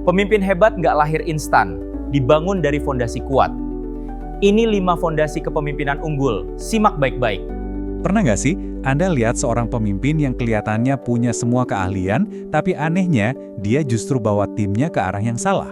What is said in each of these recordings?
Pemimpin hebat nggak lahir instan, dibangun dari fondasi kuat. Ini 5 fondasi kepemimpinan unggul, simak baik-baik. Pernah nggak sih Anda lihat seorang pemimpin yang kelihatannya punya semua keahlian, tapi anehnya dia justru bawa timnya ke arah yang salah?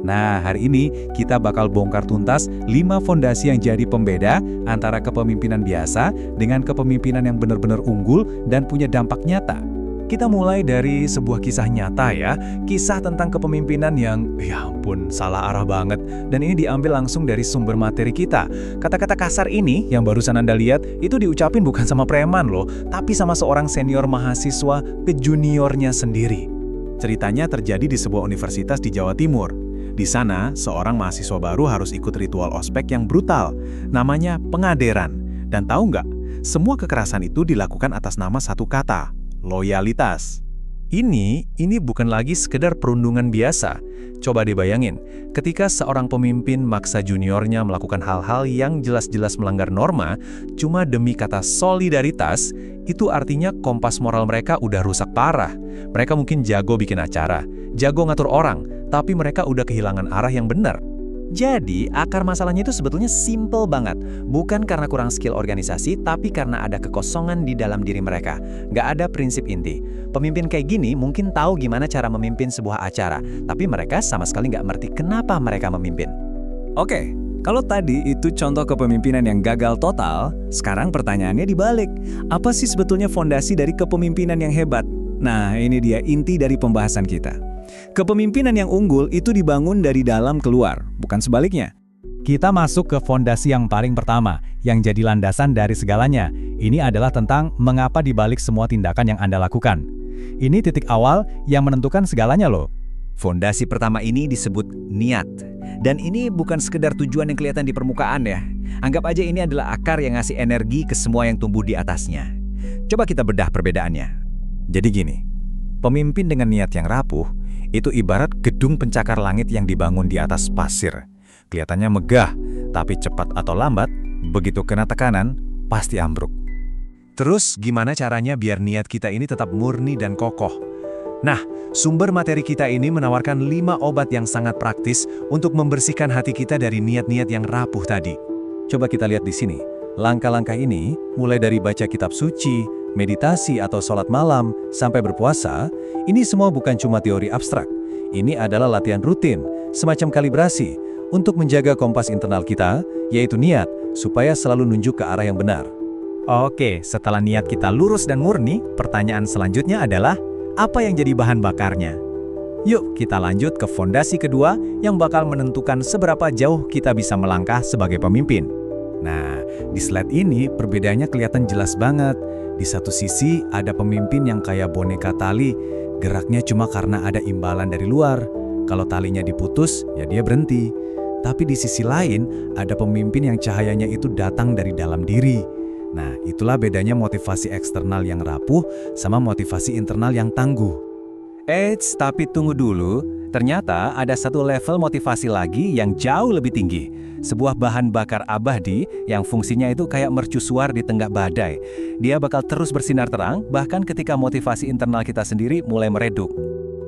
Nah, hari ini kita bakal bongkar tuntas 5 fondasi yang jadi pembeda antara kepemimpinan biasa dengan kepemimpinan yang benar-benar unggul dan punya dampak nyata. Kita mulai dari sebuah kisah nyata ya, kisah tentang kepemimpinan yang, ya ampun, salah arah banget. Dan ini diambil langsung dari sumber materi kita. Kata-kata kasar ini yang barusan Anda lihat, itu diucapin bukan sama preman loh, tapi sama seorang senior mahasiswa ke juniornya sendiri. Ceritanya terjadi di sebuah universitas di Jawa Timur. Di sana, seorang mahasiswa baru harus ikut ritual ospek yang brutal, namanya pengaderan. Dan tahu nggak, semua kekerasan itu dilakukan atas nama satu kata, loyalitas. Ini bukan lagi sekedar perundungan biasa. Coba dibayangin, ketika seorang pemimpin maksa juniornya melakukan hal-hal yang jelas-jelas melanggar norma, cuma demi kata solidaritas, itu artinya kompas moral mereka udah rusak parah. Mereka mungkin jago bikin acara, jago ngatur orang, tapi mereka udah kehilangan arah yang benar. Jadi, akar masalahnya itu sebetulnya simple banget. Bukan karena kurang skill organisasi, tapi karena ada kekosongan di dalam diri mereka. Nggak ada prinsip inti. Pemimpin kayak gini mungkin tahu gimana cara memimpin sebuah acara, tapi mereka sama sekali nggak ngerti kenapa mereka memimpin. Oke, kalau tadi itu contoh kepemimpinan yang gagal total, sekarang pertanyaannya dibalik. Apa sih sebetulnya fondasi dari kepemimpinan yang hebat? Nah, ini dia inti dari pembahasan kita. Kepemimpinan yang unggul itu dibangun dari dalam keluar, bukan sebaliknya. Kita masuk ke fondasi yang paling pertama, yang jadi landasan dari segalanya. Ini adalah tentang mengapa dibalik semua tindakan yang Anda lakukan. Ini titik awal yang menentukan segalanya loh. Fondasi pertama ini disebut niat. Dan ini bukan sekedar tujuan yang kelihatan di permukaan ya. Anggap aja ini adalah akar yang ngasih energi ke semua yang tumbuh di atasnya. Coba kita bedah perbedaannya. Jadi gini, pemimpin dengan niat yang rapuh, itu ibarat gedung pencakar langit yang dibangun di atas pasir. Kelihatannya megah, tapi cepat atau lambat, begitu kena tekanan, pasti ambruk. Terus gimana caranya biar niat kita ini tetap murni dan kokoh? Nah, sumber materi kita ini menawarkan 5 obat yang sangat praktis untuk membersihkan hati kita dari niat-niat yang rapuh tadi. Coba kita lihat di sini. Langkah-langkah ini, mulai dari baca kitab suci, meditasi atau sholat malam, sampai berpuasa, ini semua bukan cuma teori abstrak. Ini adalah latihan rutin, semacam kalibrasi, untuk menjaga kompas internal kita, yaitu niat, supaya selalu nunjuk ke arah yang benar. Oke, setelah niat kita lurus dan murni, pertanyaan selanjutnya adalah, apa yang jadi bahan bakarnya? Yuk, kita lanjut ke fondasi kedua yang bakal menentukan seberapa jauh kita bisa melangkah sebagai pemimpin. Nah, di slide ini perbedaannya kelihatan jelas banget. Di satu sisi ada pemimpin yang kayak boneka tali, geraknya cuma karena ada imbalan dari luar. Kalau talinya diputus, ya dia berhenti. Tapi di sisi lain, ada pemimpin yang cahayanya itu datang dari dalam diri. Nah, itulah bedanya motivasi eksternal yang rapuh sama motivasi internal yang tangguh. Eits, tapi tunggu dulu. Ternyata ada satu level motivasi lagi yang jauh lebih tinggi. Sebuah bahan bakar abadi yang fungsinya itu kayak mercusuar di tengah badai. Dia bakal terus bersinar terang, bahkan ketika motivasi internal kita sendiri mulai meredup.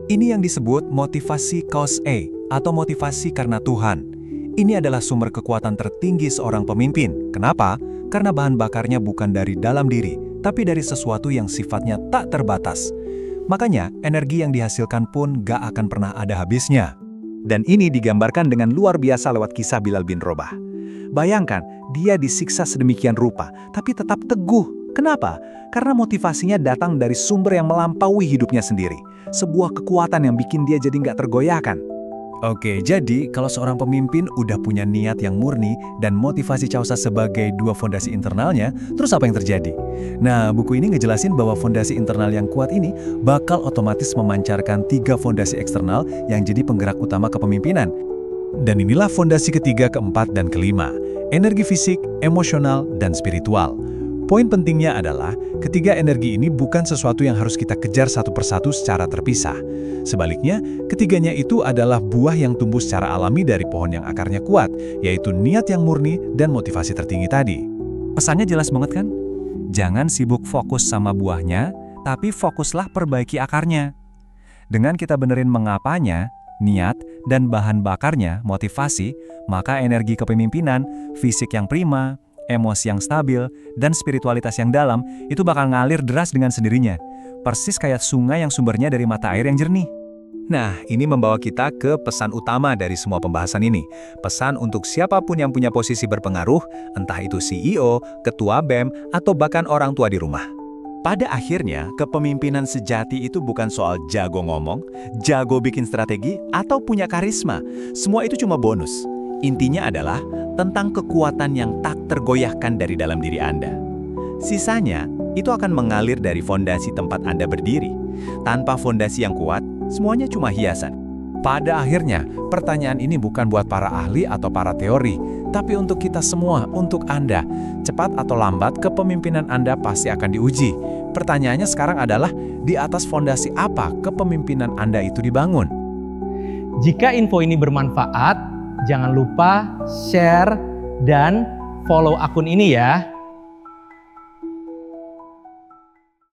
Ini yang disebut motivasi cause A, atau motivasi karena Tuhan. Ini adalah sumber kekuatan tertinggi seorang pemimpin. Kenapa? Karena bahan bakarnya bukan dari dalam diri, tapi dari sesuatu yang sifatnya tak terbatas. Makanya, energi yang dihasilkan pun gak akan pernah ada habisnya. Dan ini digambarkan dengan luar biasa lewat kisah Bilal bin Robah. Bayangkan, dia disiksa sedemikian rupa, tapi tetap teguh. Kenapa? Karena motivasinya datang dari sumber yang melampaui hidupnya sendiri. Sebuah kekuatan yang bikin dia jadi gak tergoyahkan. Oke, jadi kalau seorang pemimpin udah punya niat yang murni dan motivasi Chausa sebagai 2 fondasi internalnya, terus apa yang terjadi? Nah, buku ini ngejelasin bahwa fondasi internal yang kuat ini bakal otomatis memancarkan 3 fondasi eksternal yang jadi penggerak utama kepemimpinan. Dan inilah fondasi ketiga, keempat, dan kelima, energi fisik, emosional, dan spiritual. Poin pentingnya adalah, ketiga energi ini bukan sesuatu yang harus kita kejar satu persatu secara terpisah. Sebaliknya, ketiganya itu adalah buah yang tumbuh secara alami dari pohon yang akarnya kuat, yaitu niat yang murni dan motivasi tertinggi tadi. Pesannya jelas banget kan? Jangan sibuk fokus sama buahnya, tapi fokuslah perbaiki akarnya. Dengan kita benerin mengapanya, niat, dan bahan bakarnya, motivasi, maka energi kepemimpinan, fisik yang prima, emosi yang stabil, dan spiritualitas yang dalam itu bakal ngalir deras dengan sendirinya. Persis kayak sungai yang sumbernya dari mata air yang jernih. Nah, ini membawa kita ke pesan utama dari semua pembahasan ini. Pesan untuk siapapun yang punya posisi berpengaruh, entah itu CEO, ketua BEM, atau bahkan orang tua di rumah. Pada akhirnya, kepemimpinan sejati itu bukan soal jago ngomong, jago bikin strategi, atau punya karisma. Semua itu cuma bonus. Intinya adalah tentang kekuatan yang tak tergoyahkan dari dalam diri Anda. Sisanya, itu akan mengalir dari fondasi tempat Anda berdiri. Tanpa fondasi yang kuat, semuanya cuma hiasan. Pada akhirnya, pertanyaan ini bukan buat para ahli atau para teori, tapi untuk kita semua, untuk Anda. Cepat atau lambat, kepemimpinan Anda pasti akan diuji. Pertanyaannya sekarang adalah, di atas fondasi apa kepemimpinan Anda itu dibangun? Jika info ini bermanfaat, jangan lupa share dan follow akun ini ya.